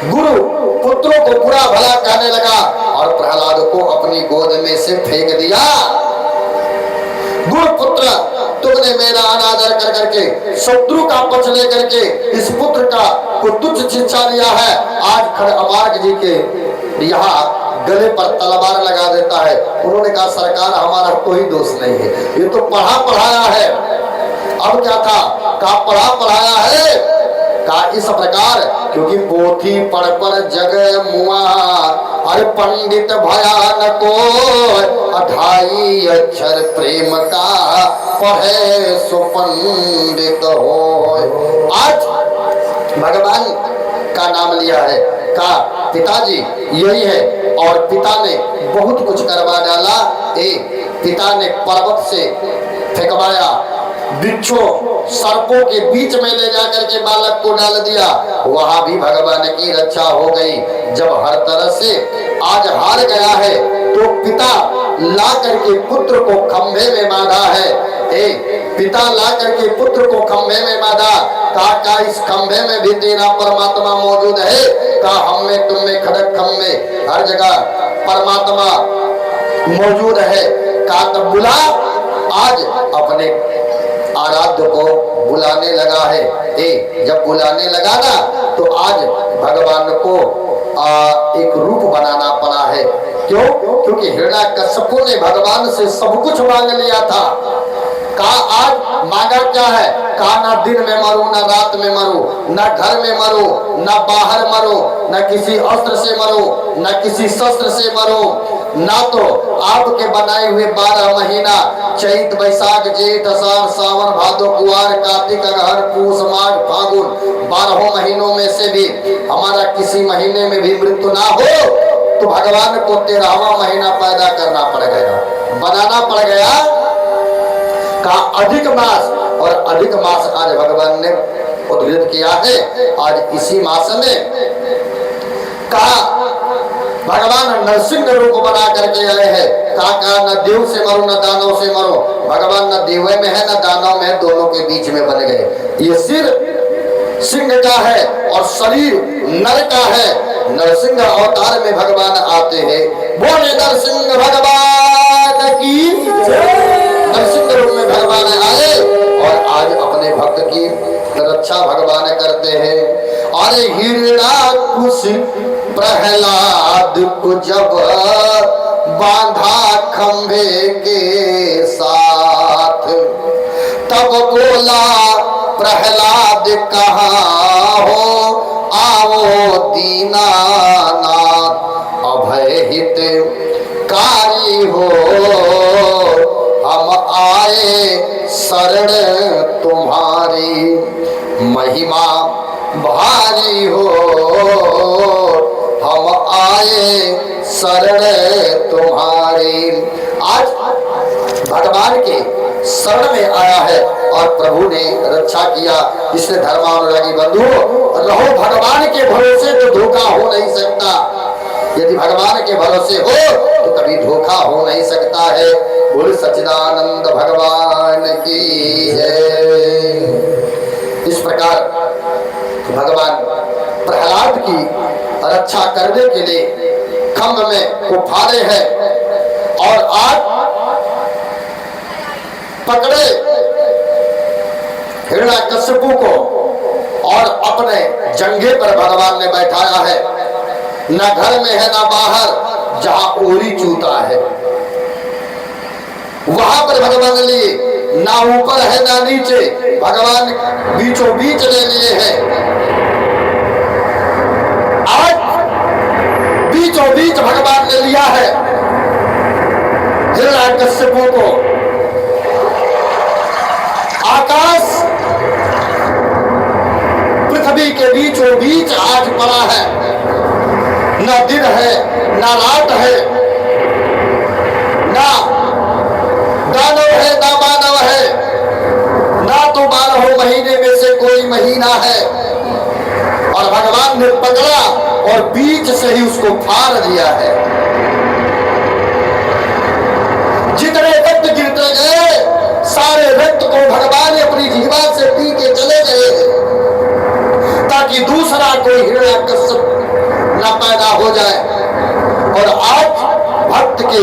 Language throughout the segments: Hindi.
गुरु पुत्रों को बुरा भला कहने लगा और प्रहलाद को अपनी गोद में से फेंक दिया। गुरु पुत्र, तुमने मेरा अनादर कर करके, शत्रु का पक्ष ले करके इस पुत्र का को तुच्छ शिक्षा दिया है। आज खड़ अमार्ग जी के यहाँ गले पर तलवार लगा देता है। उन्होंने कहा सरकार हमारा कोई दोष नहीं है, ये तो पढ़ा पढ़ाया है। अब क्या था? कहा पढ़ा पढ़ाया है। कहा इस प्रकार, क्योंकि पोथी पढ़ पर जग मुआ, अरे पंडित भयान को 28 अक्षर प्रेम का पढ़े सुपंडित हो। आज भगवान का नाम लिया है, कहा पिताजी यही है। और पिता ने बहुत कुछ करवा डाला। पिता ने पर्वत से फेंकवाया, वृक्षों सर्पों के बीच में ले जाकर के बालक को डाल दिया। वहां भी भगवान की रक्षा हो गई। जब हर तरह से आज हार गया है तो पिता ला करके पुत्र को खंभे में बांधा है। पिता ला करके पुत्र को खंभे में बांधा। कहा इस खंभे में भी तेरा परमात्मा मौजूद है। कहा हम में तुम में खड़क खंभे, हर जगह परमात्मा मौजूद है। कहा तब बुला। आज अपने आराध्य को बुलाने लगा है। जब बुलाने लगा ना तो आज भगवान को एक रूप बनाना पड़ा है। क्यों? क्योंकि हिरण्याकश्यपु ने भगवान से सब कुछ मांग लिया था। कहा आज मांगा क्या है? कहा ना दिन में मरो, ना रात में मरो, ना घर में मरो, ना बाहर मरो, ना किसी अस्त्र से मरो, ना किसी शस्त्र से मरो, ना तो आपके बनाए हुए 12 महीना चैत बैसाख जेठ अषाढ़ सावन भादो कुआर कार्तिक अगहन पूस माघ फागुन 12 महीनों में से भी हमारा किसी महीने में भी मृत्यु ना हो तो भगवान को 13वां महीना पैदा करना पड़ गया, बनाना पड़ गया। कहा अधिक मास, और अधिक मास आज भगवान ने उद्धृत किया है। आज इसी मास में कहा भगवान नरसिंह रूप बना करके आए हैं। कहा न देव से मरो न दानव से मरो। भगवान न देव में है न दानव में है, दोनों के बीच में बन गए। ये सिर सिंह का है और शरीर नर का है। नरसिंह अवतार में भगवान आते हैं। बोले नरसिंह भगवान की, नरसिंह रूप में भगवान आए और आज अपने भक्त की रक्षा भगवान करते हैं। अरे हिरण्याकुश प्रहलाद को जब बांधा खंभे के साथ, तब बोला प्रहलाद कहाँ हो आओ दीनानाथ, अभय हित कारी हो हम आए शरण तुम्हारी, महिमा भारी हो हम आए शरण तुम्हारी। आज भगवान के शरण में आया है और प्रभु ने रक्षा किया। इसलिए धर्मानुरागी बंधु रहो भगवान के भरोसे, तो धोखा हो नहीं सकता। यदि भगवान के भरोसे हो तो कभी धोखा हो नहीं सकता है। बोल सच्चिदानंद भगवान की जय। इस प्रकार भगवान प्रहलाद की रक्षा करने के लिए खंभ में को फाड़े हैं और आज पकड़े हिरण्याकश्यपु को और अपने जंघे पर भगवान ने बैठाया है। न घर में है न बाहर, जहां ओरी चूता है वहां पर भगवान लिए, ना ऊपर है ना नीचे, भगवान बीचों बीच ले लिए हैं। आज बीचों बीच भगवान ने लिया है हिरण्याकश्यपु को। आकाश पृथ्वी के बीचों बीच आज पड़ा है। ना दिन है ना रात है, ना दानव है ना मानव है, ना तो 12 महीने में से कोई महीना है। और भगवान ने पकड़ा और बीच से ही उसको फाड़ दिया है। जितने रक्त गिरते गए सारे रक्त को भगवान ने अपनी जीवा से पी के चले गए ताकि दूसरा कोई हिरण्याकश्यप हो जाए। और आज भक्त के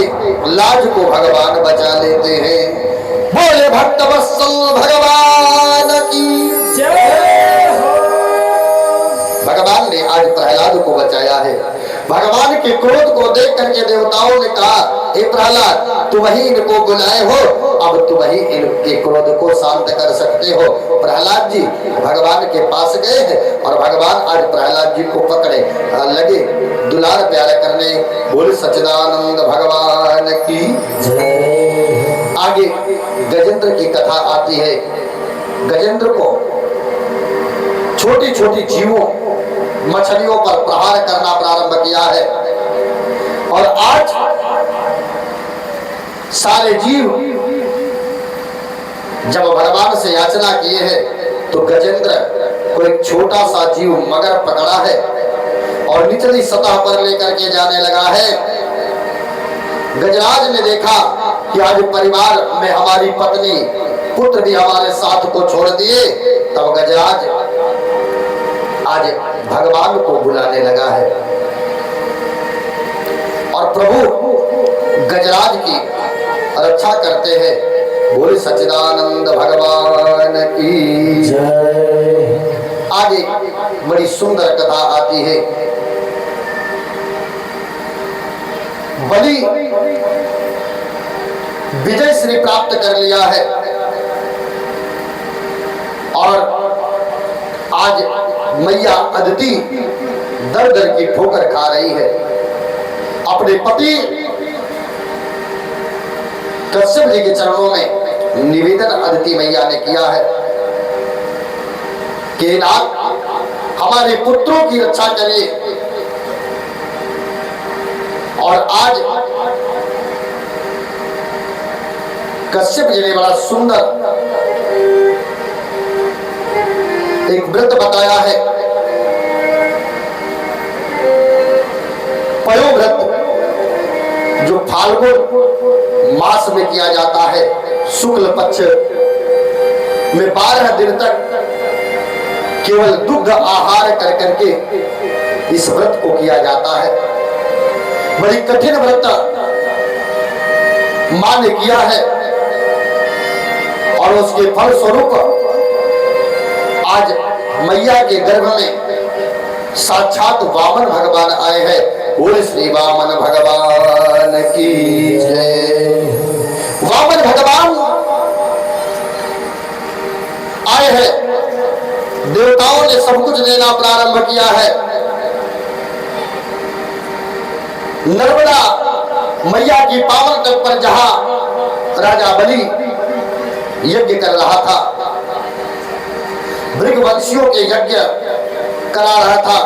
लाज को भगवान बचा लेते हैं। बोले भक्त वत्सल भगवान की जय हो। भगवान ने आज प्रहलाद को बचाया है। भगवान के क्रोध को देख करके देवताओं ने कहा, हे प्रहलाद, तुम ही इनको बुलाए हो, अब तुम ही इनके क्रोध को शांत कर सकते हो। प्रहलाद जी भगवान के पास गए हैं और भगवान आज प्रहलाद जी को पकड़े लगे दुलार प्यार करने। बोल सच्चिदानंद भगवान की जय। आगे गजेंद्र की कथा आती है। गजेंद्र को छोटी छोटी जीवों मछलियों पर प्रहार करना प्रारंभ किया है और आज सारे जीव जब भगवान से याचना किए हैं तो गजेंद्र को एक छोटा सा जीव मगर पकड़ा है और निचली सतह पर लेकर के जाने लगा है। गजराज ने देखा कि आज परिवार में हमारी पत्नी पुत्र भी हमारे साथ को छोड़ दिए, तब गजराज आज भगवान को बुलाने लगा है और प्रभु गजराज की रक्षा करते हैं। बोले सच्चिदानंद भगवान की जय। आगे बड़ी सुंदर कथा आती है। बलि विजय श्री प्राप्त कर लिया है और आज मैया अदिति दर दर की ठोकर खा रही है। अपने पति कश्यप जी के चरणों में निवेदन अदिति मैया ने किया है कि नाथ हमारे पुत्रों की रक्षा करिए। और आज कश्यप जी ने बड़ा सुंदर एक व्रत बताया है, पयोव्रत, जो फाल्गुन मास में किया जाता है। शुक्ल पक्ष में 12 दिन तक केवल दुग्ध आहार कर करके इस व्रत को किया जाता है। बड़ी कठिन व्रत मां ने किया है और उसके फल स्वरूप आज मैया के गर्भ में साक्षात वामन भगवान आए हैं। बोले श्री वामन भगवान की जय। वामन भगवान आए हैं, देवताओं ने सब कुछ देना प्रारंभ किया है। नर्मदा मैया की पावन तट पर जहां राजा बलि यज्ञ कर रहा था, भृगवंशियों के यज्ञ करा रहा था,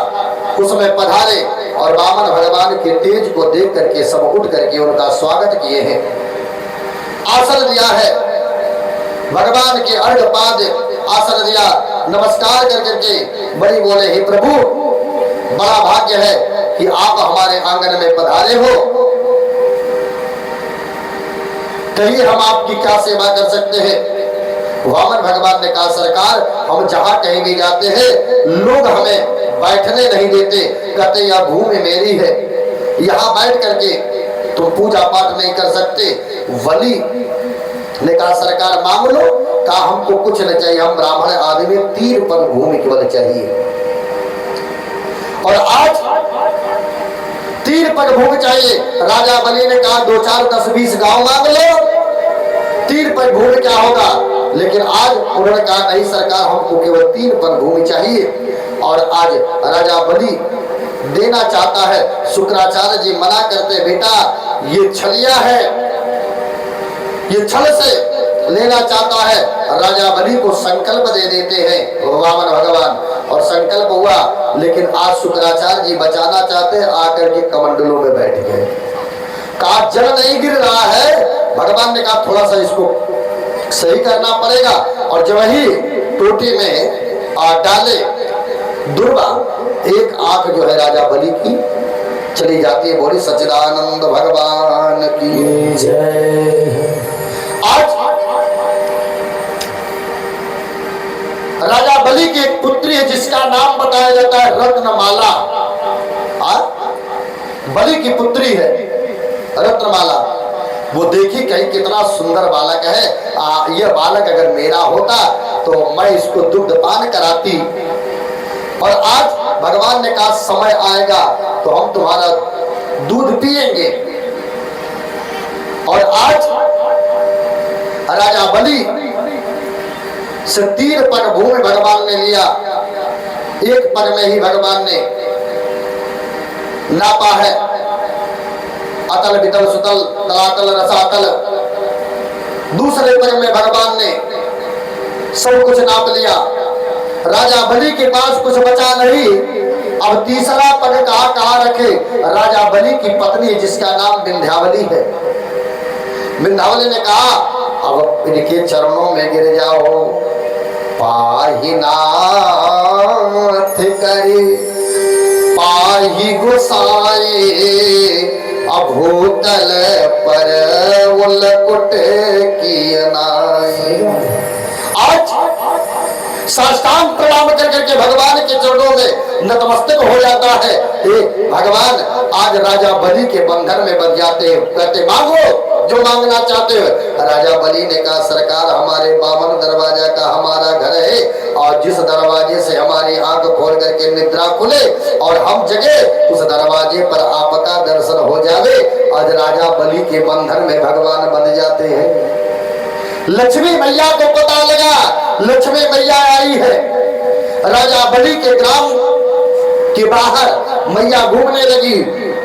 उसमें पधारे और वामन भगवान के तेज को देख करके सब उठ करके उनका स्वागत किए हैं। आसन दिया है, भगवान के अर्घ पाद आसन दिया, नमस्कार कर करके बड़ी बोले, हे प्रभु बड़ा भाग्य है कि आप हमारे आंगन में पधारे हो, कहिए हम आपकी क्या सेवा कर सकते हैं। वामन भगवान ने कहा, सरकार हम जहां कहीं भी जाते हैं लोग हमें बैठने नहीं देते, कहते यह भूमि मेरी है, यहाँ बैठ करके तुम पूजा पाठ नहीं कर सकते। वली ने कहा, सरकार मांग लो। कहा हमको कुछ नहीं चाहिए, हम ब्राह्मण आदमी, 3 पग भूमि केवल चाहिए। और आज 3 पग भूमि चाहिए। राजा बलि ने कहा 2, 4, 10, 20 गांव मांग लो, 3 पग भूमि क्या होगा। लेकिन आज उन्होंने कहा नहीं सरकार, हमको केवल 3 पग भूमि चाहिए। और आज राजा बलि देना चाहता है, शुक्राचार्य जी मना करते, बेटा ये छलिया है, ये छल से लेना चाहता है। राजा बलि को संकल्प दे देते हैं वामन भगवान और संकल्प हुआ। लेकिन आज शुक्राचार्य जी बचाना चाहते हैं, आकर के कमंडलों में बैठ गए। कहा जल नहीं गिर रहा है। भगवान ने कहा थोड़ा सा इसको सही करना पड़ेगा। और जब ही टोटी में डाले दुर्गा, एक आंख जो है राजा बलि की चली जाती है। बोली सच्चिदानंद भगवान की जय। आज राजा बलि की एक पुत्री है जिसका नाम बताया जाता है रत्नमाला। बलि की पुत्री है रत्नमाला। वो देखी कहीं कितना सुंदर बालक है, यह बालक अगर मेरा होता तो मैं इसको दुग्ध पान कराती। और आज भगवान ने कहा समय आएगा तो हम तुम्हारा दूध पिएंगे। और आज राजा बलि से 3 पग भूमि भगवान ने लिया, 1 पग में ही भगवान ने नापा है। अतल वितल सुतल तलातल रसातल। दूसरे पग में भगवान ने सब कुछ नाप लिया। राजा बलि के पास कुछ बचा नहीं। अब तीसरा पग कहाँ रखे? राजा बलि की पत्नी जिसका नाम विंध्यावली है। विंध्यावली ने कहा अब इनके चरणों में गिर जाओ। पाहि नाथ करे पाहि गोसाई, अभूतल पर उलकुट किए नाई। आज साष्टांग प्रणाम कर करके भगवान के चरणों में नतमस्तक हो जाता है। भगवान आज राजा बलि के बंधन में बंध जाते हैं। कहते मांगो जो मांगना चाहते हो। राजा बलि ने कहा सरकार हमारे 52 दरवाजा का हमारा घर है, और जिस दरवाजे से हमारी आंख खोल करके निद्रा खुले और हम जगे उस दरवाजे पर आपका दर्शन हो जावे। आज राजा बलि के बंधन में भगवान बंध जाते हैं। लक्ष्मी मैया को पता लगा लक्ष्मी मैया आई है। राजा बलि के ग्राम के बाहर मैया घूमने लगी।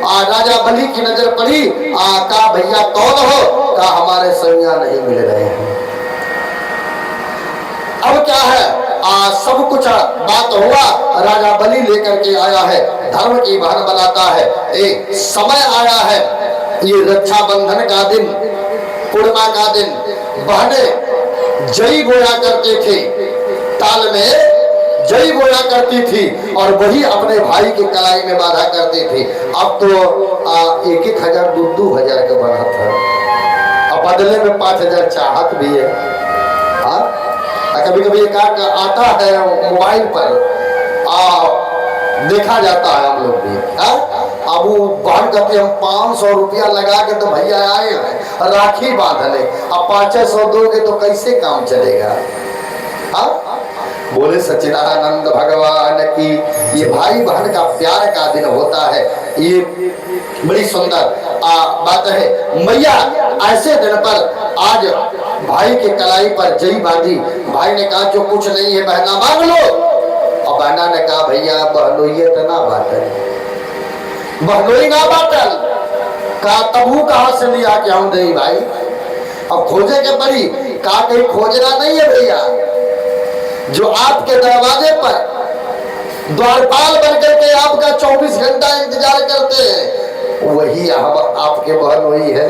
राजा बलि की नजर पड़ी। कहा भैया कौन हो? कहा हमारे सैया नहीं मिल रहे हैं। अब क्या है? सब कुछ बात हुआ। राजा बलि लेकर के आया है, धर्म की बहन बनाता है। समय आया है, ये रक्षाबंधन का दिन, पूर्णिमा का दिन। बहनें जई बोया करते थे, ताल में जई बोया करती थी और वही अपने भाई की कलाई में बांधा करते थे। अब तो 1-1 हजार 2-2 हजार का बना था। अब बदले में 5,000 चाहत भी है। कभी कभी एक आता है मोबाइल पर, देखा जाता है हम लोग भी। अब वो बहन कहते हम 500 रुपया लगा के तो भैया आए हैं राखी बांधने, अब 500 दोगे तो कैसे काम चलेगा? बोले सच्चिदानंद भगवान की। ये भाई बहन का प्यार का दिन होता है। ये बड़ी सुंदर बात है। मैया ऐसे दिन पर आज भाई के कलाई पर जई बांधी। भाई ने कहा जो कुछ नहीं है बहना मांग लो। और बहना ने कहा भैया बहनोई तो ना बाटल, बहनोई ना बाटल। कहा तबू कहाँ से लिया कि हम दे भाई? अब खोजे के पड़ी। कहा कहीं खोजना नहीं है भैया, जो आपके दरवाजे पर द्वारपाल बन करके आपका 24 घंटा इंतजार करते हैं, वही आपके बहन वही है।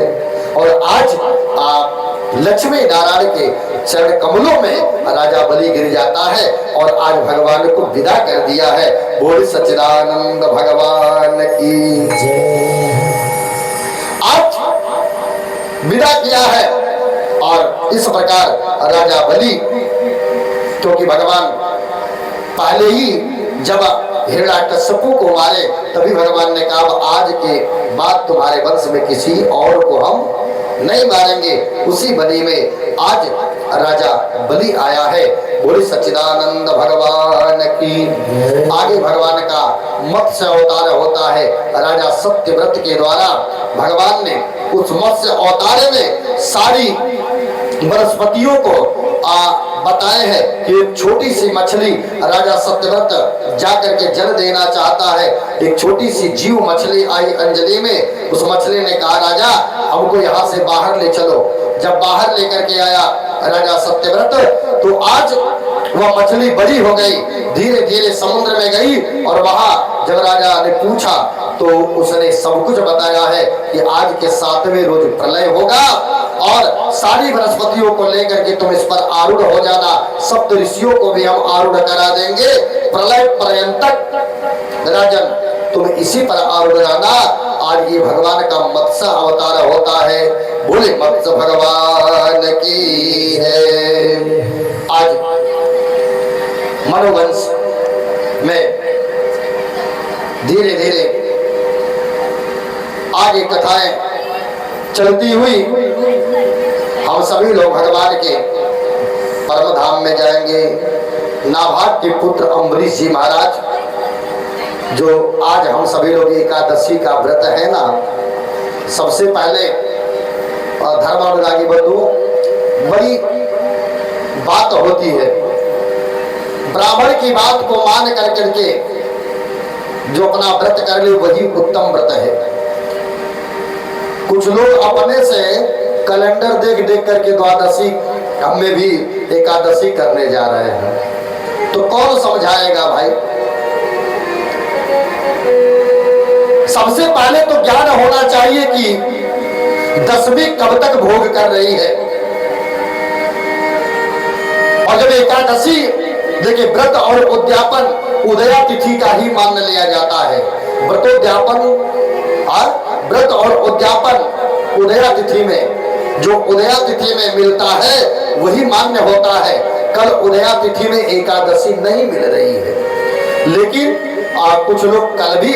और आज आप लक्ष्मी नारायण के चरण कमलों में राजा बलि गिर जाता है और आज भगवान को विदा कर दिया है। बोल सच्चिदानंद भगवान की जय। आज विदा किया है और इस प्रकार राजा बलि, क्योंकि भगवान पहले ही जब हिरण्याकश्यपु को मारे तभी भगवान ने कहा आज के बाद तुम्हारे वंश में किसी और को हम नहीं मारेंगे। उसी बलि में आज राजा बलि आया है। बोले सच्चिदानंद भगवान की। आगे भगवान का मत्स्य अवतार होता है। राजा सत्यव्रत के द्वारा भगवान ने उस मत्स्य अवतार में सारी वनस्पतियों को बताए हैं कि एक छोटी सी मछली, राजा सत्यव्रत जाकर के जल देना चाहता है। एक छोटी सी जीव मछली आई अंजलि में। उस मछली ने कहा राजा हमको यहाँ से बाहर ले चलो। जब बाहर लेकर के आया राजा सत्यव्रत तो आज वह मछली बड़ी हो गई, धीरे धीरे समुद्र में गई। और वहां जब राजा ने पूछा तो उसने सब कुछ बताया है कि आज के 7वें रोज प्रलय होगा और सारी वनस्पतियों को लेकर के तुम इस पर आरूढ़ हो जाना। सप्त ऋषियों को भी हम आरूढ़ करा देंगे। प्रलय पर्यंतक राजन तुम इसी पर आरूढ़ रहना। आज ये भगवान का मत्स्य अवतार होता है। बोले मत्स्य भगवान की है। आज मनोवंश में धीरे धीरे आगे कथाएं चलती हुई हम सभी लोग भगवान के परम धाम में जाएंगे। नाभाग के पुत्र अम्बरीश जी महाराज, जो आज हम सभी लोग एकादशी का व्रत है ना, सबसे पहले धर्मानुरागी बंधु, बड़ी बात होती है, ब्राह्मण की बात को मान कर करके जो अपना व्रत कर ले वही उत्तम व्रत है। कुछ लोग अपने से कैलेंडर देख देख करके द्वादशी हमें भी एकादशी करने जा रहे हैं, तो कौन समझाएगा भाई? सबसे पहले तो ज्ञान होना चाहिए कि दसवीं कब तक भोग कर रही है। और जब एकादशी, देखिए व्रत और उद्यापन उदया तिथि का ही मान लिया जाता है। व्रतोद्यापन और व्रत और उद्यापन उदया तिथि में, जो उदया तिथि में मिलता है वही मान्य होता है। कल उदया तिथि में एकादशी नहीं मिल रही है, लेकिन कुछ लोग कल भी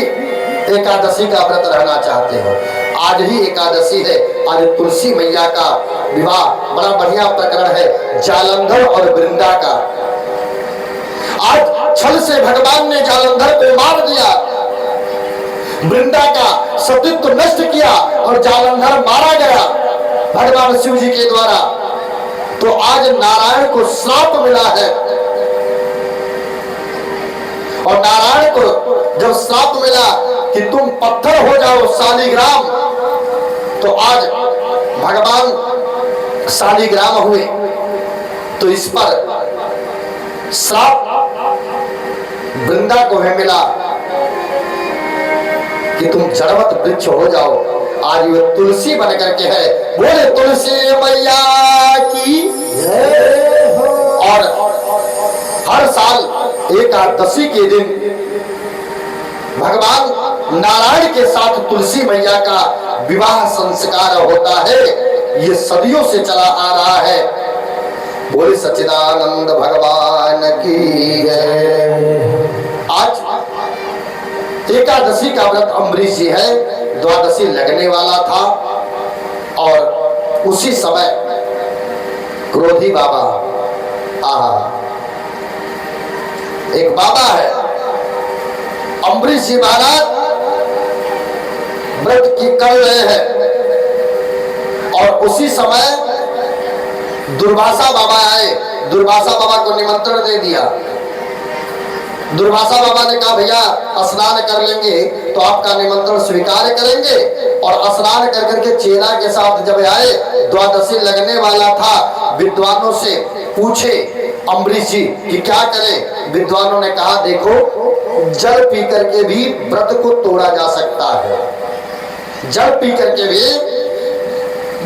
एकादशी का व्रत रहना चाहते हैं। आज ही एकादशी है, आज तुलसी मैया का विवाह, बड़ा बढ़िया प्रकरण है जालंधर और वृंदा का। आज छल से भगवान ने जालंधर को मार दिया, वृंदा का सतीत्व नष्ट किया और जालंधर मारा गया भगवान शिव जी के द्वारा। तो आज नारायण को श्राप मिला है, और नारायण को जब श्राप मिला कि तुम पत्थर हो जाओ शालिग्राम, तो आज भगवान शालिग्राम हुए। तो इस पर श्राप वृंदा को है मिला कि तुम जड़वत वृक्ष हो जाओ। आज वे तुलसी बन करके है, बोले तुलसी मैया की। और हर साल एकादशी के दिन भगवान नारायण के साथ तुलसी मैया का विवाह संस्कार होता है। ये सदियों से चला आ रहा है। बोले सच्चिदानंद भगवान की जय। आज एकादशी का व्रत अम्बरीश जी है, द्वादशी लगने वाला था, और उसी समय क्रोधी बाबा, एक बाबा है अम्बरीश जी महाराज व्रत की कर रहे हैं, और उसी समय दुर्वासा बाबा आए। दुर्वासा बाबा को निमंत्रण दे दिया। दुर्वासा बाबा ने कहा भैया स्नान कर लेंगे तो आपका निमंत्रण स्वीकार करेंगे। और स्नान कर करके चेला के साथ जब आए, द्वादशी लगने वाला था, विद्वानों से पूछे अम्बरीश जी कि क्या करें। विद्वानों ने कहा देखो, जल पी करके भी व्रत को तोड़ा जा सकता है, जल पी करके भी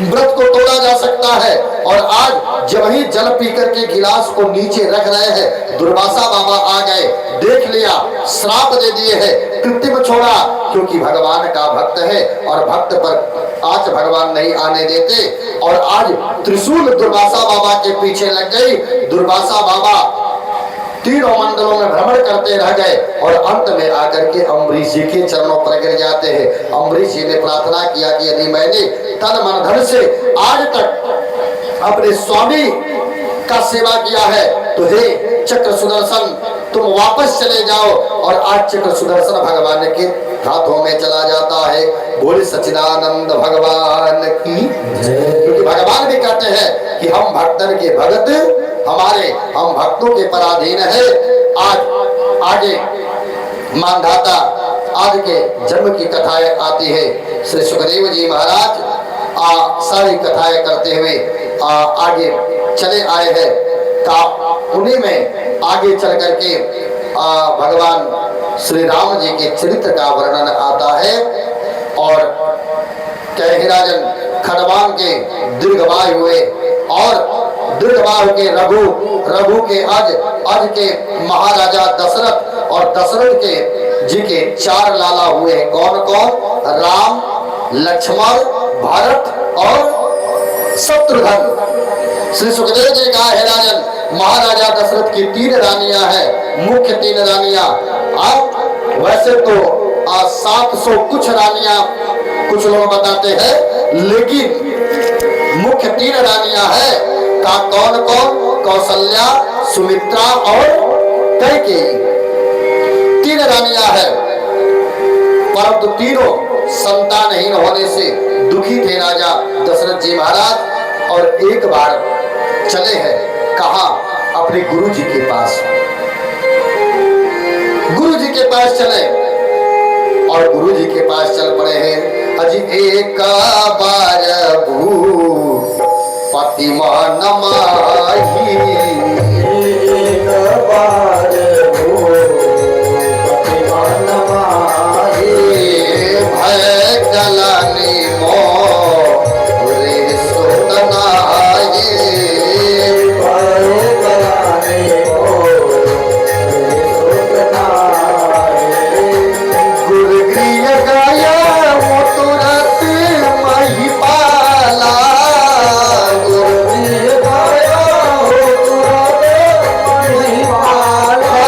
व्रत को तोड़ा जा सकता है। और आज जब ही जल पी करके गिलास को नीचे रख रहे हैं, दुर्वासा बाबा आ गए, देख लिया, श्राप दे दिए हैं, कृत्रिम छोड़ा, क्योंकि भगवान का भक्त है और भक्त पर आज भगवान नहीं आने देते। और आज त्रिशूल दुर्वासा बाबा के पीछे लग गई। दुर्वासा बाबा तीनों मंडलों में भ्रमण करते रह गए और अंत में आकर के अम्बरीश जी के चरणों पर गिर जाते हैं। अम्बरीश जी ने प्रार्थना किया कि यदि मैंने तन मन धन से आज तक अपने स्वामी का सेवा किया है, तो हे चक्र सुदर्शन तुम वापस चले जाओ। और आज चक्र सुदर्शन भगवान के हाथों में चला जाता है। बोले सच्चिदानंद भगवान की, क्योंकि भगवान भी कहते हैं कि हम भक्तन के भगत, हम भक्तों के पराधीन है। आज आगे मानधाता आदि के जन्म की कथाएं आती है। श्री सुखदेव जी महाराज सारी कथाएं करते हुए आगे चले आए हैं। उन्हीं में आगे चल करके भगवान श्री राम जी के चरित्र का वर्णन आता है। और कैहिराजन खड़वान के दीर्घवायु हुए, और दीर्घवायु के रघु के अज के महाराजा दशरथ, और दशरथ के जी के 4 लाला हुए हैं। कौन कौन? राम, लक्ष्मण, भरत और शत्रुघ्न। श्री सुखदेव जी का है राजन, महाराजा दशरथ की 3 रानियां हैं, मुख्य 3 रानियां। वैसे तो 700 कुछ रानियां कुछ लोग बताते हैं, लेकिन मुख्य 3 रानियां हैं का कौन कौन? कौशल्या, सुमित्रा और कैकेयी। 3 रानियां हैं, परंतु तीनों संतानहीन होने से दुखी थे राजा दशरथ जी महाराज, और एक बार चले हैं कहा? अपने गुरु जी के पास। गुरु जी के पास चले और गुरु जी के पास चल पड़े हैं। अजी एक बार भूपति मान माही, एक बार भूपति मान माही, भय गलानी मोरे सुतनाई, भय गलानी मोरे सुतनाई, गुरुगृह गया तुरंत महिपाला, गुरुगृह गया तुरंत महिपाला,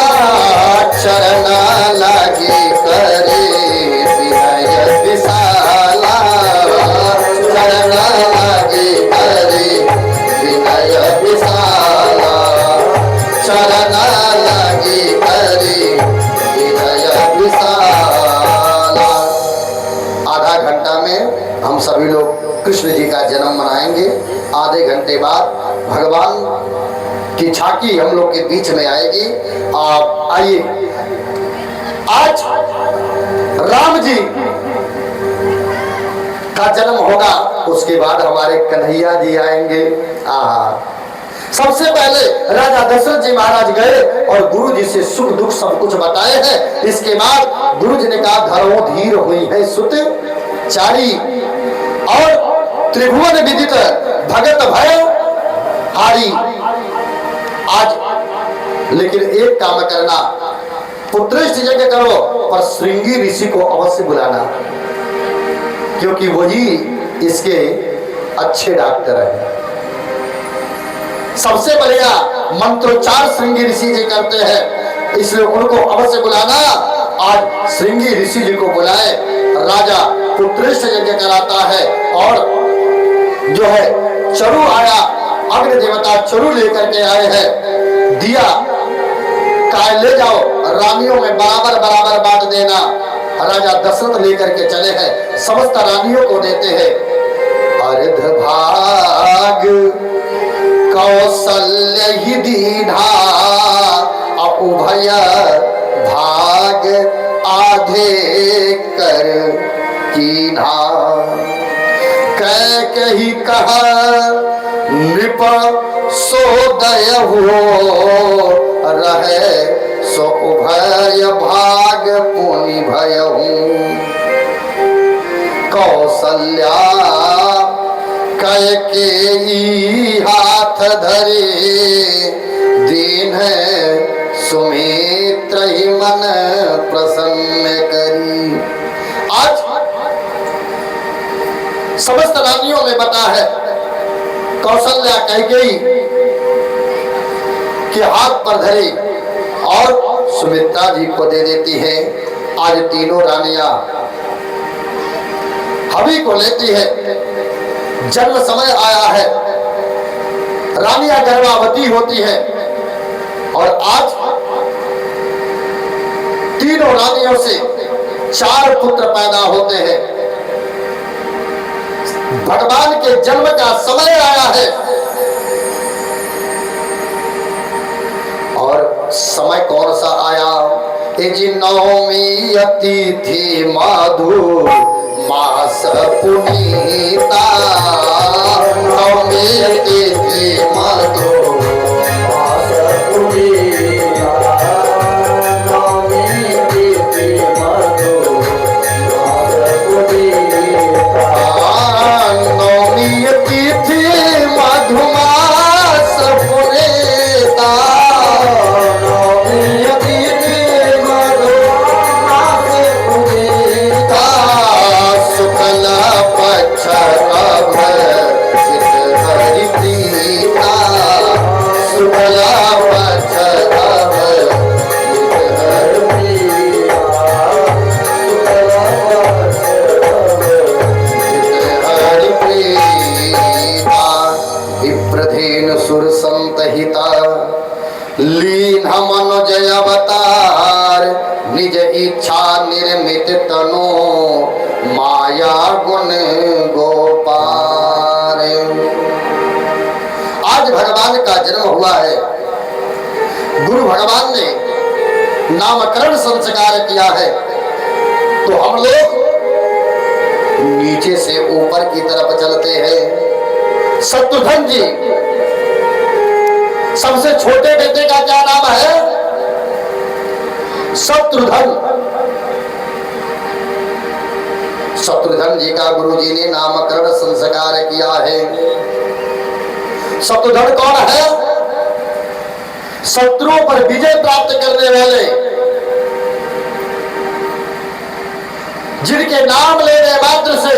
चरण लगी करे विनय विशाला, चरण लगी करे विनय विशाला, चरण लगी करे विनय विशाला। आधा घंटा में हम सभी लोग कृष्ण जी का जन्म मनाएंगे। आधे घंटे बाद भगवान की झांकी हम लोग के बीच में आएगी। आप आइए, आज राम जी का जन्म होगा, उसके बाद हमारे कन्हैया जी आएंगे। सबसे पहले राजा दशरथ जी महाराज गए और गुरु जी से सुख दुख सब कुछ बताए हैं। इसके बाद गुरु जी ने कहा, धरो धीर हुई है सुत चारी, और त्रिभुवन विदित भगत भय हारी। आज लेकिन एक काम करना, पुत्रेष्ठ यज्ञ करो, पर श्रृंगी ऋषि को अवश्य बुलाना, क्योंकि वही इसके अच्छे डॉक्टर हैं। सबसे बढ़िया मंत्रोच्चार श्रृंगी ऋषि जी करते हैं, इसलिए उनको अवश्य बुलाना। आज श्रृंगी ऋषि जी को बुलाए, राजा पुत्रेष्ठ यज्ञ कराता है। और जो है चरु आया, अग्नि देवता चरु लेकर के आए हैं। दिया काय ले जाओ, रानियों में बराबर बराबर बांट देना। राजा दशरथ लेकर के चले हैं, समस्त रानियों को देते हैं। अर्ध भाग कौशल्य ही दीना, उभय भाग आधे कर कीन्हा। कैकेयी कहा नृप सोदय हो रहे, सो उभय भाग पुनि भयहूं। कौशल्या कैकेयी हाथ धरे, दीन सुमित्र ही मन प्रसन्न करी। आज समस्त रानियों में बता है, कौशल्या कैकेयी के हाथ पर धरे और सुमित्रा जी को दे देती है। आज तीनों रानियां हवि को लेती है। जन्म समय आया है, रानियां गर्भवती होती है, और आज तीनों रानियों से 4 पुत्र पैदा होते हैं। भगवान के जन्म का समय आया है, और समय कौन सा आया? नवमी अतिथि मधु मास पुनीता, नवमी अतिथि मधु मास पुनीता, नवमी अतिथि मधु मास पुनीता, नवमी अतिथि मधु मास पुनीता, नवमी अतिथि मधु मास पुनीता, शुक्ल पक्ष अभय चित हरि प्रीता, मिट तनु माया गुण गोपाल। आज भगवान का जन्म हुआ है, गुरु भगवान ने नामकरण संस्कार किया है, तो हम लोग नीचे से ऊपर की तरफ चलते हैं। शत्रुघ्न जी, सबसे छोटे बेटे का क्या नाम है? शत्रुघ्न। शत्रुघ्न जी का गुरुजी ने नामकरण संस्कार किया है। शत्रुघ्न कौन है? शत्रुओं पर विजय प्राप्त करने वाले, जिनके नाम लेने मात्र से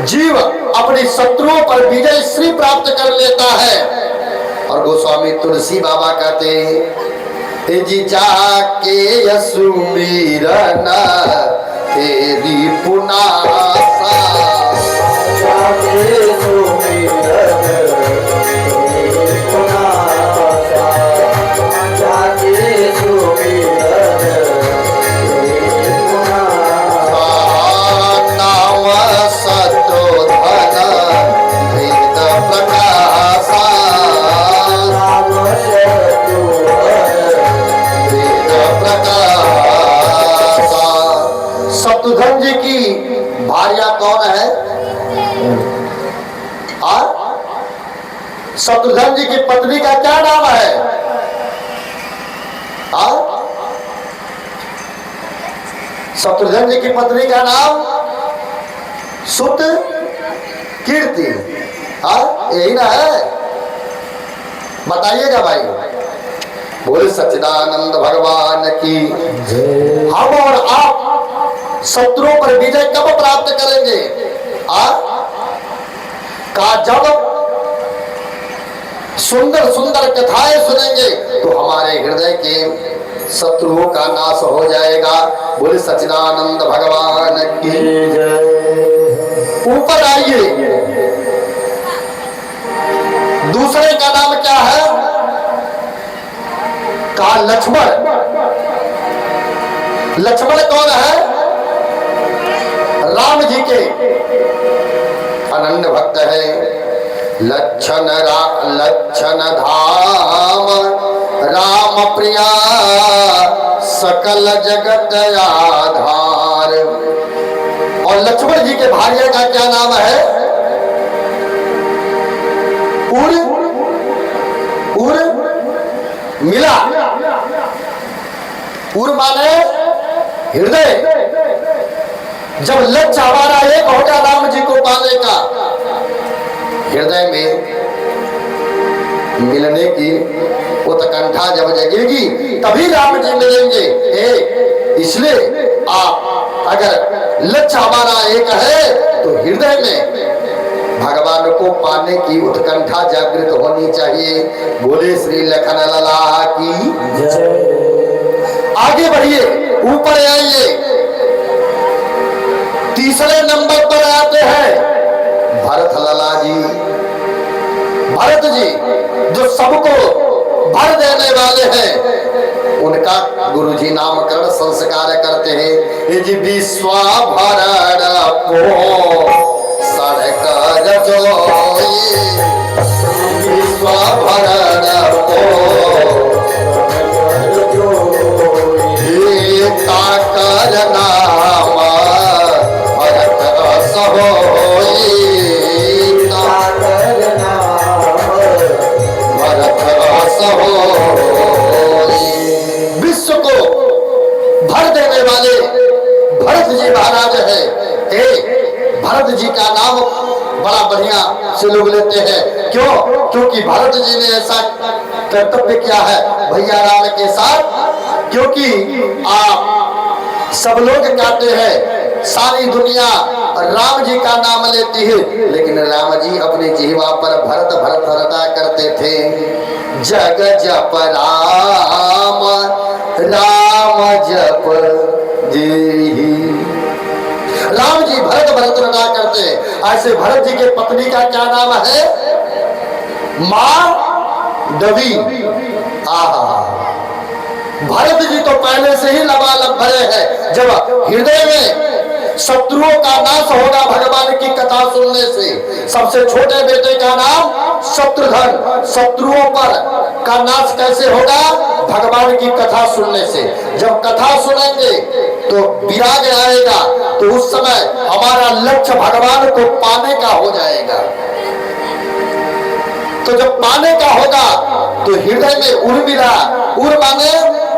जीव अपनी शत्रुओं पर विजय श्री प्राप्त कर लेता है। और गोस्वामी तुलसी बाबा कहते हैं, जी जाके यसुमीरन तेरी पुनासा, जाके सुमीरन तेरी पुनासा, जाके सुमीरन तेरी पुनासा। नाम शत्रुघ्न वेद प्रकाशा, नाम शत्रुघ्न वेद प्रकाशा। शत्रुघ्न जी की भार्या कौन है? शत्रुघ्न जी की पत्नी का क्या नाम है? शत्रुघ्न जी की पत्नी का नाम सुत कीर्ति, यही ना है? बताइएगा भाई। बोले सच्चिदानंद भगवान की। हम और आप शत्रुओं पर विजय कब प्राप्त करेंगे? का जब सुंदर सुंदर कथाएं सुनेंगे तो हमारे हृदय के शत्रुओं का नाश हो जाएगा। बोले सच्चिदानंद भगवान की। ऊपर आइए, दूसरे का नाम क्या है? का लक्ष्मण। लक्ष्मण कौन है? राम जी के अनन्य भक्त है। लक्षण धाम राम प्रिया सकल जगत आधार। और लक्ष्मण जी के भार्या का क्या नाम है? मिला। माने हृदय। जब लक्ष्य हमारा एक होगा राम जी को पाने का, हृदय में मिलने की उत्कंठा जब जगेगी तभी राम जी मिलेंगे। इसलिए आप अगर लक्ष्य हमारा एक है तो हृदय में भगवान को पाने की उत्कंठा जागृत होनी चाहिए। बोले श्री लखन लला की जय। आगे बढ़िए, ऊपर आइए। तीसरे नंबर पर आते हैं भरत लला जी। भरत जी जो सबको भर देने वाले हैं, उनका गुरुजी नामकरण संस्कार करते हैं। ये जी विश्वा भरण पो सड़क रजोई, विश्वा भरण पो ताकर नाम भरत असहोई, ताकर नाम भरत असहोई। विश्व को भर देने वाले भरत जी महाराज है। भरत जी का नाम बड़ा बढ़िया से लोग लेते हैं। क्यों? क्योंकि भरत जी ने ऐसा कर्तव्य किया है भैया राम के साथ। क्योंकि आप सब लोग कहते हैं सारी दुनिया राम जी का नाम लेती है, लेकिन राम जी अपनी जिह्वा पर भरत भरत रटा करते थे। जग जप राम राम जप जी। राम जी भरत भरत रटा करते। ऐसे भरत जी के पत्नी का क्या नाम है? मां डवी। भरत जी तो पहले से ही लबालब भरे हैं। जब हृदय में शत्रुओं का नाश होगा भगवान की कथा सुनने से। सबसे छोटे बेटे का नाम शत्रुघ्न, शत्रुओं पर का नाश कैसे होगा? भगवान की कथा सुनने से। जब कथा सुनेंगे तो विराग आएगा, तो उस समय हमारा लक्ष्य भगवान को पाने का हो जाएगा। तो जब पाने का होगा तो हृदय में उर मिला, उर माने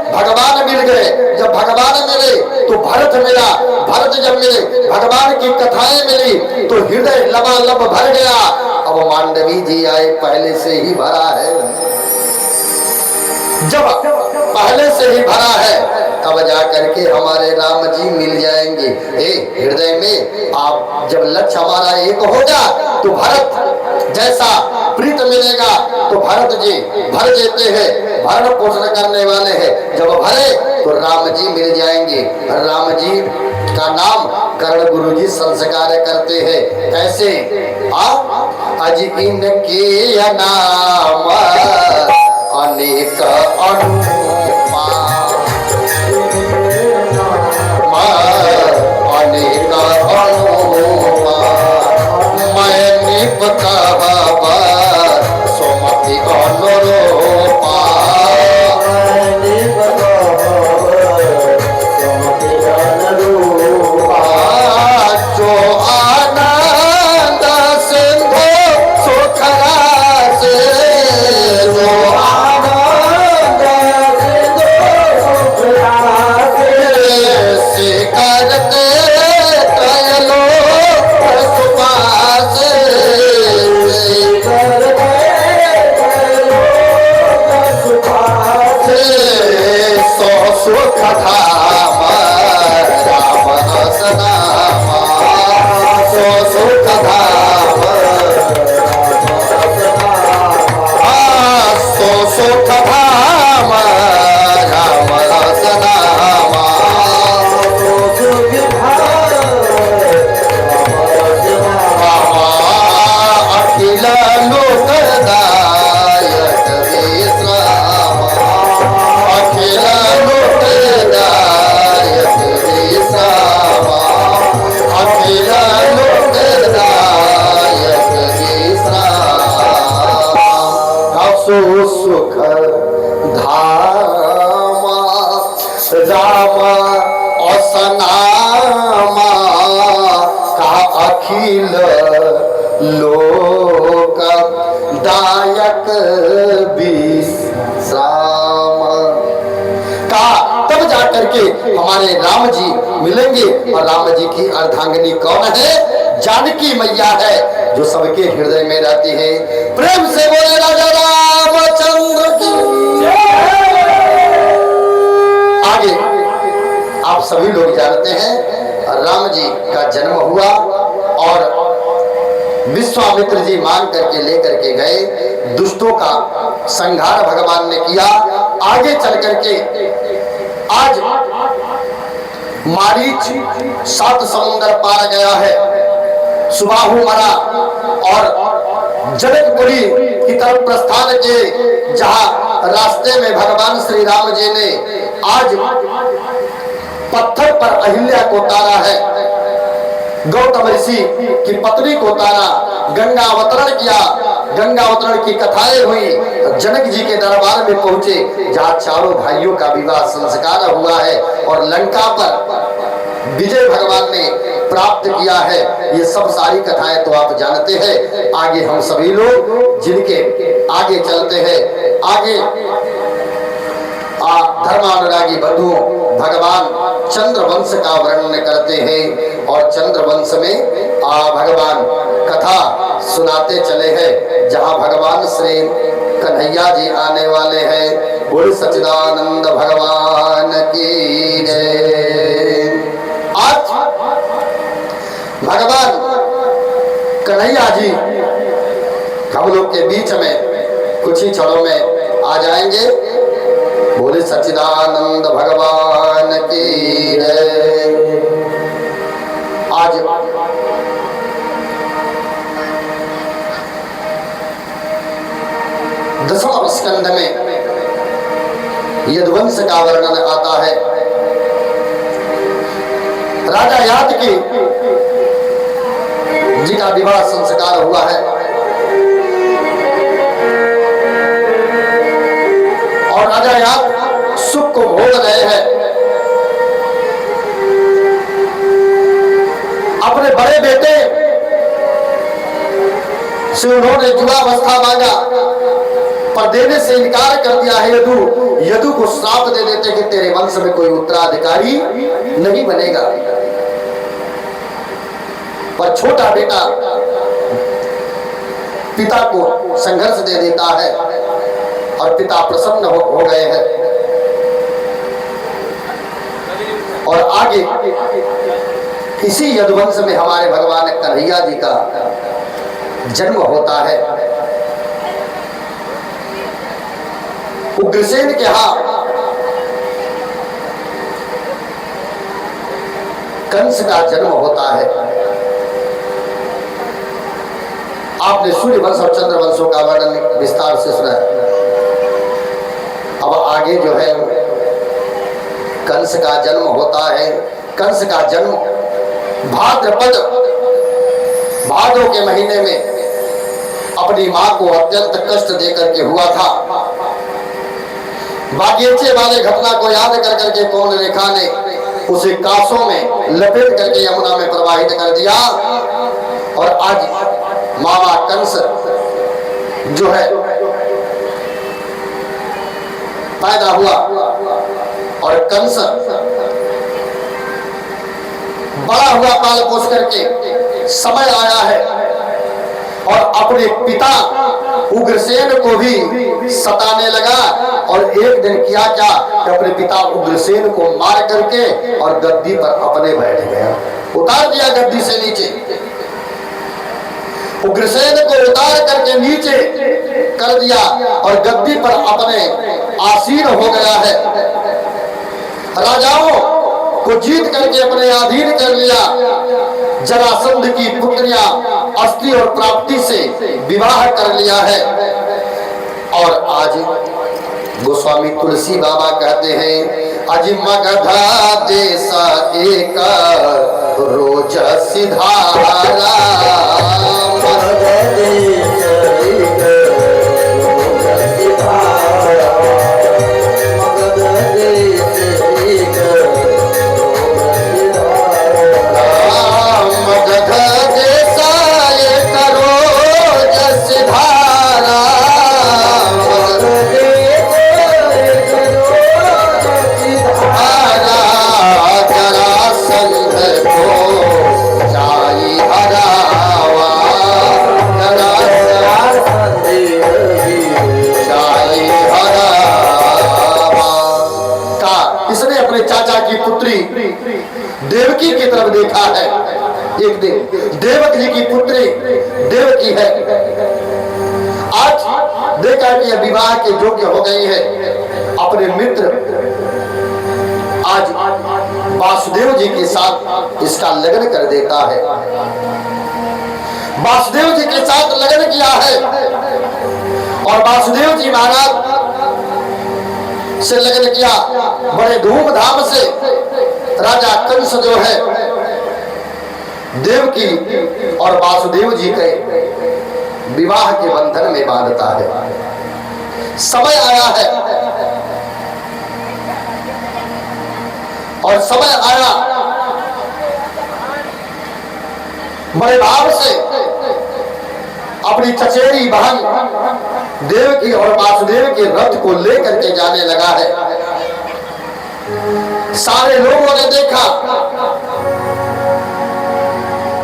भगवान मिल गए। जब भगवान मिले तो भरत मिला, भरत जब मिले भगवान की कथाएं मिली तो हृदय लबालब भर गया। अब मांडवी जी आए, पहले से ही भरा है। जब पहले से ही भरा है तब जा करके हमारे राम जी मिल जाएंगे। हृदय में आप जब लक्ष्य हमारा एक होगा तो भरत जैसा प्रीत मिलेगा। तो भरत जी भर देते हैं, भरण पोषण करने वाले हैं। जब भरे तो राम जी मिल जाएंगे। राम जी का नाम कर्ण गुरु जी संस्कार करते हैं। कैसे? अज इनके नाम अनेक अनुपमा, अनेक अनुपमा, मैं निपता सोमति अनुरूपा, जो आनंद सिंधु सुखरा से, जो सुख धामा राम असनामा का अखिल लोक दायक विश्राम का। तब जाकर के हमारे राम जी मिलेंगे। और राम जी की अर्धांगिनी कौन है? जानकी मैया है, जो सबके हृदय में रहती है। प्रेम से बोले राजा रामचंद्र की। आगे आप सभी लोग जानते हैं राम जी का जन्म हुआ और विश्वामित्र जी मांग करके लेकर के गए। दुष्टों का संहार भगवान ने किया। आगे चल करके आज मारीच 7 समुद्र पार गया है, सुबाहु मरा और जनकपुरी की तरफ प्रस्थान किए, जहां रास्ते में भगवान श्री राम जी ने आज पत्थर पर अहिल्या को तारा है, गौतम ऋषि की पत्नी को तारा, गंगा अवतरण किया, गंगा अवतरण की कथाएं हुई। जनक जी के दरबार में पहुंचे, जहां चारों भाइयों का विवाह संस्कार हुआ है और लंका पर विजय भगवान ने प्राप्त किया है। ये सब सारी कथाएं तो आप जानते हैं। आगे हम सभी लोग जिनके आगे चलते हैं, आगे धर्मानुरागी बंधुओं भगवान चंद्रवंश का वर्णन करते हैं और चंद्रवंश में भगवान कथा सुनाते चले हैं, जहां भगवान श्री कन्हैया जी आने वाले हैं। बोल सच्चिदानंद भगवान की जय। आज भगवान कन्हैया जी हम लोग के बीच में कुछ ही क्षणों में आ जाएंगे। बोले सच्चिदानंद भगवान की जय। आज दसवां स्कंध में यदुवंश यदुवंश का वर्णन आता है। राजा यादकी जी का विवाह संस्कार हुआ है और राजा याद सुख को भोग रहे हैं। अपने बड़े बेटे से उन्होंने जुड़ावस्था मांगा पर देने से इनकार कर दिया है। यदु को श्राप दे देते कि तेरे वंश में कोई उत्तराधिकारी नहीं बनेगा। पर छोटा बेटा पिता को संघर्ष दे देता है और पिता प्रसन्न हो गए हैं। और आगे इसी यदुवंश में हमारे भगवान कन्हैया जी का जन्म होता है। उग्रसेन के यहाँ कंस का जन्म होता है। आपने सूर्य वंश और चंद्र वंशों का वर्णन विस्तार से सुना है। अब आगे जो है कंस का जन्म होता है। कंस का जन्म भाद्रपद भादों के महीने में अपनी मां को अत्यंत कष्ट देकर के हुआ था। बागीचे वाले घटना को याद कर करके कौन रेखा ने उसे कांसों में लपेट करके यमुना में प्रवाहित कर दिया। और आज मामा कंस जो है पैदा हुआ और कंस बड़ा हुआ पाल पोष करके समय आया है और अपने पिता उग्रसेन को भी सताने लगा। और एक दिन किया क्या कि अपने पिता उग्रसेन को मार करके और गद्दी पर अपने बैठ गया, उतार दिया गद्दी से नीचे। उग्रसेन को उतार करके नीचे कर दिया और गद्दी पर अपने आसीन हो गया है। राजाओं को जीत करके अपने अधीन कर लिया। जरासंध की पुत्रियां अस्थि और प्राप्ति से विवाह कर लिया है। और आज गोस्वामी तुलसी बाबा कहते हैं अज मगधा देसा एक रोज सिधारा। देवकी की तरफ देखा है। एक दिन देवक जी की पुत्री देवकी है। आज देखा कि यह विवाह के योग्य हो गई है। अपने मित्र आज वासुदेव जी के साथ इसका लगन कर देता है। वासुदेव जी के साथ लगन किया है और वासुदेव जी महाराज से लगन किया बड़े धूमधाम से। राजा कंस जो है देवकी और वासुदेव जी के विवाह के बंधन में बांधता है। समय आया है और समय आया बड़े भाव से अपनी चचेरी बहन देवकी और वासुदेव के रथ को लेकर के जाने लगा है। सारे लोगों ने देखा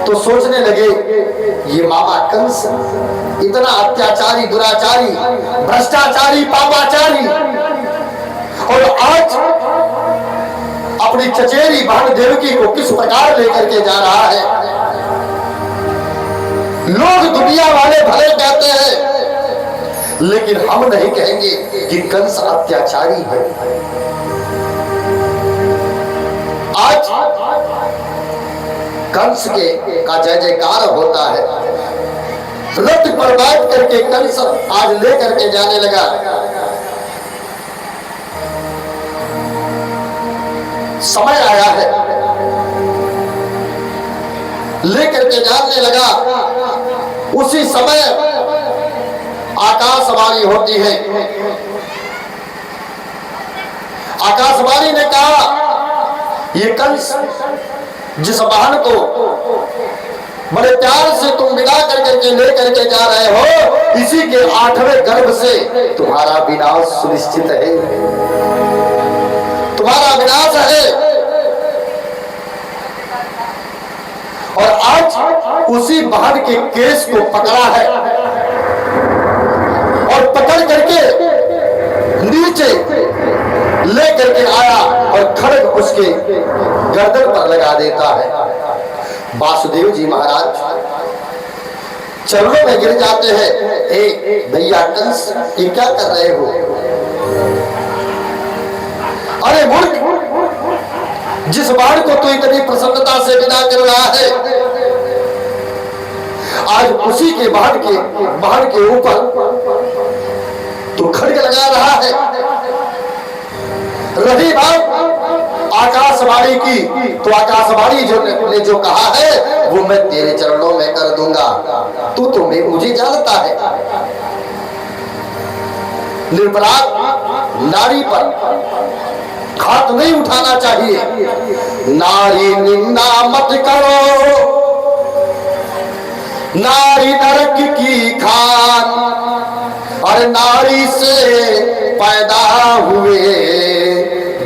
तो सोचने लगे ये मामा कंस इतना अत्याचारी, दुराचारी, भ्रष्टाचारी, पापाचारी और आज अपनी चचेरी बहन देवकी को किस प्रकार लेकर के जा रहा है। लोग दुनिया वाले भले कहते हैं लेकिन हम नहीं कहेंगे कि कंस अत्याचारी है। आज कंस के का जय जयकार होता है। रथ पर बैठ करके कंस आज लेकर के जाने लगा। समय आया है, लेकर के जानने लगा। उसी समय आकाशवाणी होती है। आकाशवाणी ने कहा, ये कंस जिस वाहन को बड़े प्यार से तुम विदा करके लेकर के जा रहे हो, इसी के 8वें गर्भ से तुम्हारा विनाश सुनिश्चित है, तुम्हारा विनाश है। और आज उसी वाहन के केस को पकड़ा है और पकड़ करके नीचे ले करके आया और खड़ग उसके गर्दन पर लगा देता है। वासुदेव जी महाराज चरणों में गिर जाते हैं। ए भैया कंस, ये क्या कर रहे हो? अरे मूर्ख, जिस बाण को तू इतनी प्रसन्नता से विदा कर रहा है, आज उसी के बाण के ऊपर तू खड़ग लगा रहा है। रही बात आकाशवाणी की, तो आकाशवाणी ने जो कहा है वो मैं तेरे चरणों में कर दूंगा। तू तो मुझे जानता है। निर्पराध नारी पर हाथ नहीं उठाना चाहिए। नारी निंदा मत करो, नारी नरक की खान, और नारी से पैदा हुए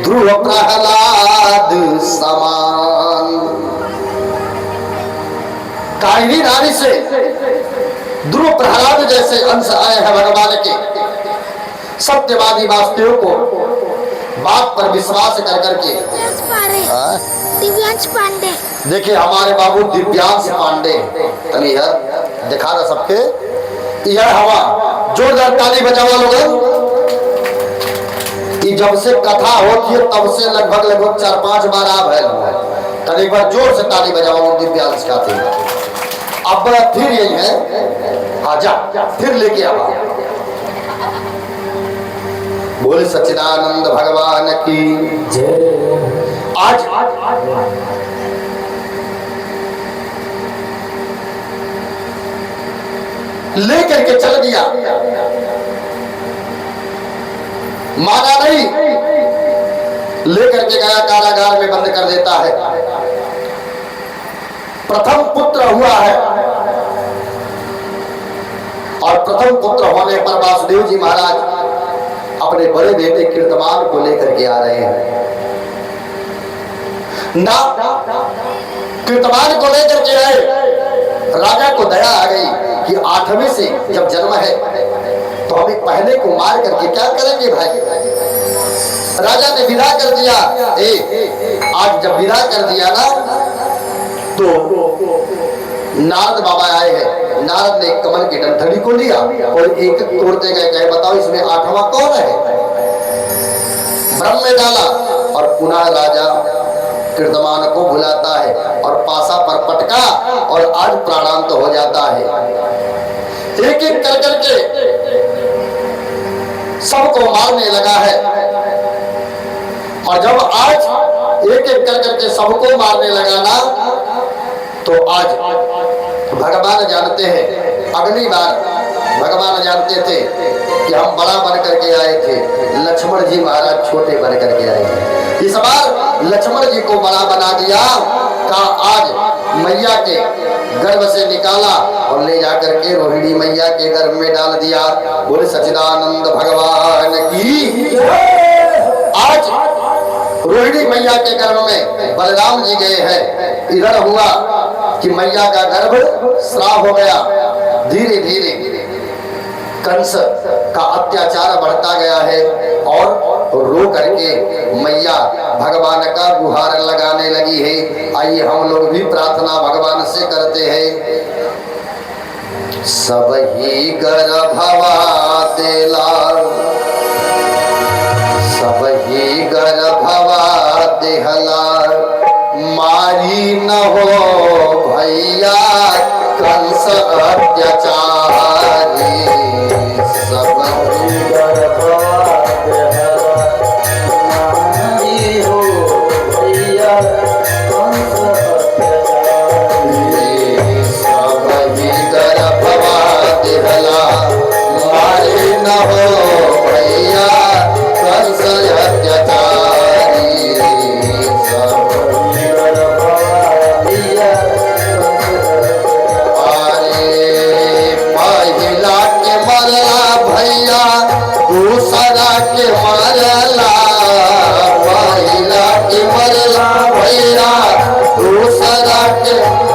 ध्रुव प्रहलाद समान। काहिनी नारी से ध्रुव प्रहलाद जैसे अंश आए हैं भगवान के। सत्यवादी वासुदेव को बात पर विश्वास कर करके दिव्यांश पांडे, देखिए हमारे बाबू दिव्यांश पांडे तनी है, दिखा रहा सबके। यह हवा जोरदार ताली बजावा लोग। जब से कथा होती है तब से लगभग 4-5 बार आप है, तब एक बार जोर से ताली बजावा दिव्यांश का थी। अब फिर यही है, आजा फिर लेके आवा। बोले सच्चिदानंद भगवान की जय। आज लेकर के चल दिया, माना नहीं, लेकर के गया कारागार में बंद कर देता है। प्रथम पुत्र हुआ है और प्रथम पुत्र होने पर वासुदेव जी महाराज अपने बड़े बेटे कीर्तमान को लेकर के आ रहे हैं। ना कीर्तमान को लेकर के आए, राजा को दया आ गई कि 8वें से जब जन्म है तो हम एक पहले को मार करके क्या करेंगे भाई। राजा ने विदा कर दिया। आज जब विदा कर दिया ना, तो नारद बाबा आए हैं। नारद ने कमल की डंठली को लिया और एक तोड़ते गए, कहे बताओ इसमें 8वां कौन है। ब्रह्म में डाला और पुनः राजा कीर्तमान को बुलाता है और पासा पर पटका और आज प्राणांत हो जाता है। एक एक कर करके सबको मारने लगा है। और जब आज एक एक कर करके सबको मारने लगा ना, तो आज भगवान जानते हैं, अगली बार भगवान जानते थे कि हम बड़ा बन करके आए थे, लक्ष्मण जी महाराज छोटे बन करके आए थे। इस बार लक्ष्मण जी को बड़ा बना दिया का आज मैया के गर्भ से निकाला और ले जाकर के रोहिणी मैया के गर्भ में डाल दिया। बोले सच्चिदानंद भगवान की। आज रोहिणी मैया के गर्भ में बलराम जी गए हैं। इधर हुआ कि मैया का गर्भ श्राप हो गया। धीरे धीरे कंस का अत्याचार बढ़ता गया है और रो करके मैया भगवान का गुहार लगाने लगी है। आइए हम लोग भी प्रार्थना भगवान से करते हैं। सब ही गर्भवा देला, सब ही गर्भवा देहला, मारी न हो भैया कंस अत्याचारी। सब ही गर्भवा देहला, मारी हो करके